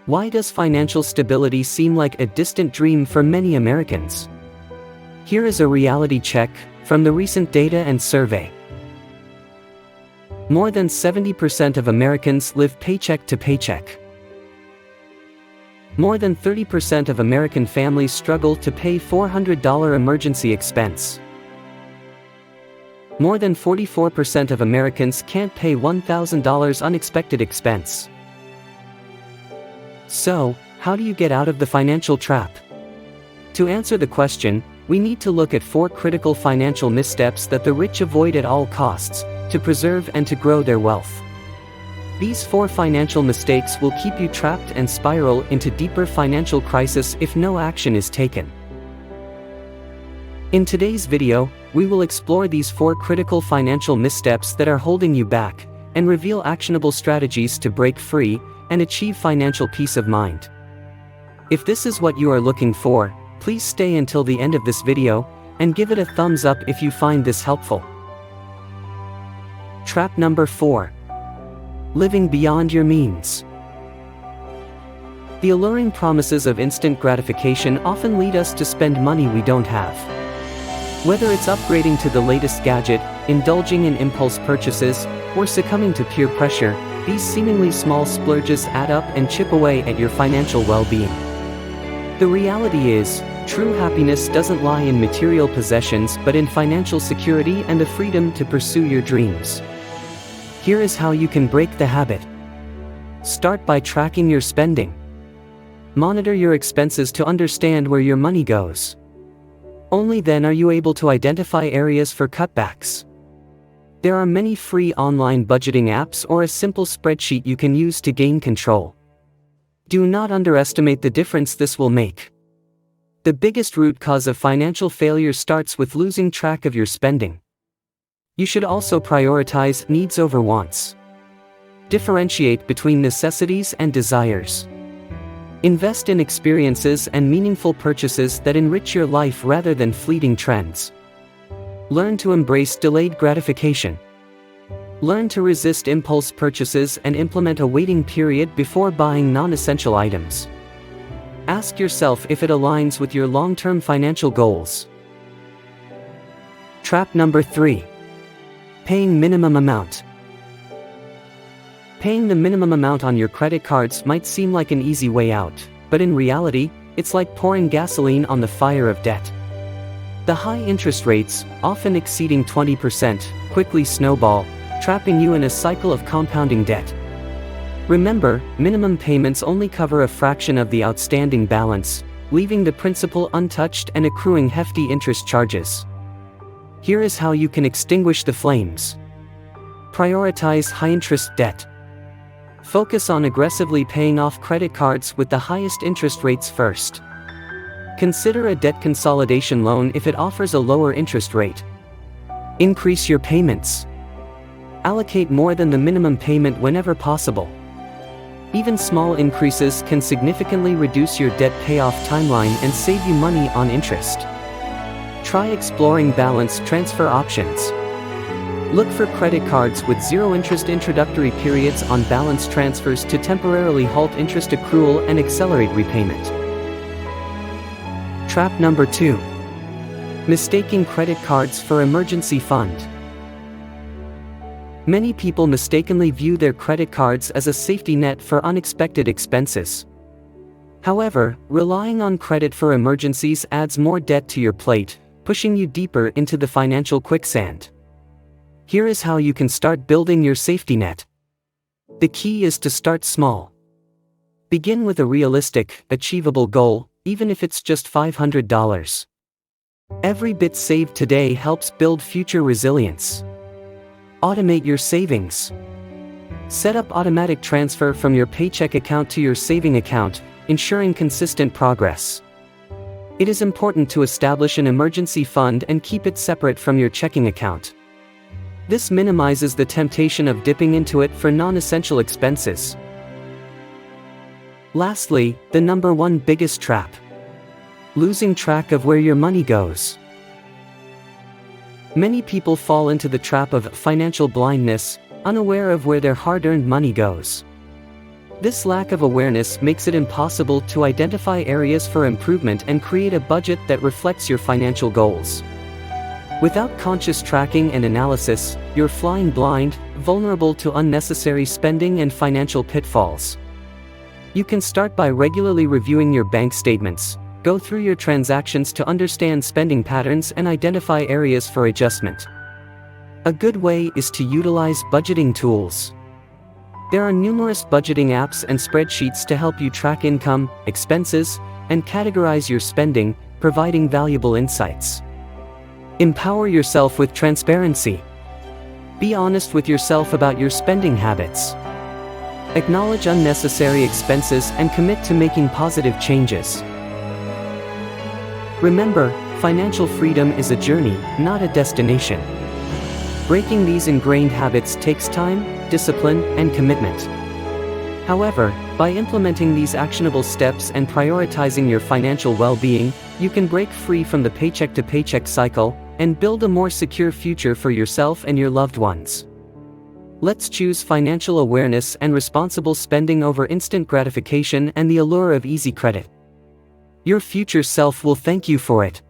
Why does financial stability seem like a distant dream for many Americans? Here is a reality check from the recent data and survey. More than 70% of Americans live paycheck to paycheck. More than 30% of American families struggle to pay $400 emergency expense. More than 44% of Americans can't pay $1,000 unexpected expense. So, how do you get out of the financial trap? To answer the question, we need to look at 4 critical financial missteps that the rich avoid at all costs, to preserve and to grow their wealth. These 4 financial mistakes will keep you trapped and spiral into deeper financial crisis if no action is taken. In today's video, we will explore these 4 critical financial missteps that are holding you back, and reveal actionable strategies to break free and achieve financial peace of mind. If this is what you are looking for, please stay until the end of this video, and give it a thumbs up if you find this helpful. Trap number 4. Living beyond your means. The alluring promises of instant gratification often lead us to spend money we don't have. Whether it's upgrading to the latest gadget, indulging in impulse purchases, or succumbing to peer pressure, these seemingly small splurges add up and chip away at your financial well-being. The reality is, true happiness doesn't lie in material possessions but in financial security and the freedom to pursue your dreams. Here is how you can break the habit. Start by tracking your spending. Monitor your expenses to understand where your money goes. Only then are you able to identify areas for cutbacks. There are many free online budgeting apps or a simple spreadsheet you can use to gain control. Do not underestimate the difference this will make. The biggest root cause of financial failure starts with losing track of your spending. You should also prioritize needs over wants. Differentiate between necessities and desires. Invest in experiences and meaningful purchases that enrich your life rather than fleeting trends. Learn to embrace delayed gratification. Learn to resist impulse purchases and implement a waiting period before buying non-essential items. Ask yourself if it aligns with your long-term financial goals. Trap number 3. Paying minimum amount. Paying the minimum amount on your credit cards might seem like an easy way out, but in reality, it's like pouring gasoline on the fire of debt. The high interest rates, often exceeding 20%, quickly snowball, trapping you in a cycle of compounding debt. Remember, minimum payments only cover a fraction of the outstanding balance, leaving the principal untouched and accruing hefty interest charges. Here is how you can extinguish the flames. Prioritize high-interest debt. Focus on aggressively paying off credit cards with the highest interest rates first. Consider a debt consolidation loan if it offers a lower interest rate. Increase your payments. Allocate more than the minimum payment whenever possible. Even small increases can significantly reduce your debt payoff timeline and save you money on interest. Try exploring balance transfer options. Look for credit cards with zero interest introductory periods on balance transfers to temporarily halt interest accrual and accelerate repayment. Trap number 2. Mistaking credit cards for emergency fund. Many people mistakenly view their credit cards as a safety net for unexpected expenses. However, relying on credit for emergencies adds more debt to your plate, pushing you deeper into the financial quicksand. Here is how you can start building your safety net. The key is to start small. Begin with a realistic, achievable goal, even if it's just $500. Every bit saved today helps build future resilience. Automate your savings. Set up automatic transfer from your paycheck account to your saving account, ensuring consistent progress. It is important to establish an emergency fund and keep it separate from your checking account. This minimizes the temptation of dipping into it for non-essential expenses. Lastly, the number 1 biggest trap. Losing track of where your money goes. Many people fall into the trap of financial blindness, unaware of where their hard-earned money goes. This lack of awareness makes it impossible to identify areas for improvement and create a budget that reflects your financial goals. Without conscious tracking and analysis, you're flying blind, vulnerable to unnecessary spending and financial pitfalls. You can start by regularly reviewing your bank statements. Go through your transactions to understand spending patterns and identify areas for adjustment. A good way is to utilize budgeting tools. There are numerous budgeting apps and spreadsheets to help you track income, expenses, and categorize your spending, providing valuable insights. Empower yourself with transparency. Be honest with yourself about your spending habits. Acknowledge unnecessary expenses and commit to making positive changes. Remember, financial freedom is a journey, not a destination. Breaking these ingrained habits takes time, discipline, and commitment. However, by implementing these actionable steps and prioritizing your financial well-being, you can break free from the paycheck-to-paycheck cycle and build a more secure future for yourself and your loved ones. Let's choose financial awareness and responsible spending over instant gratification and the allure of easy credit. Your future self will thank you for it.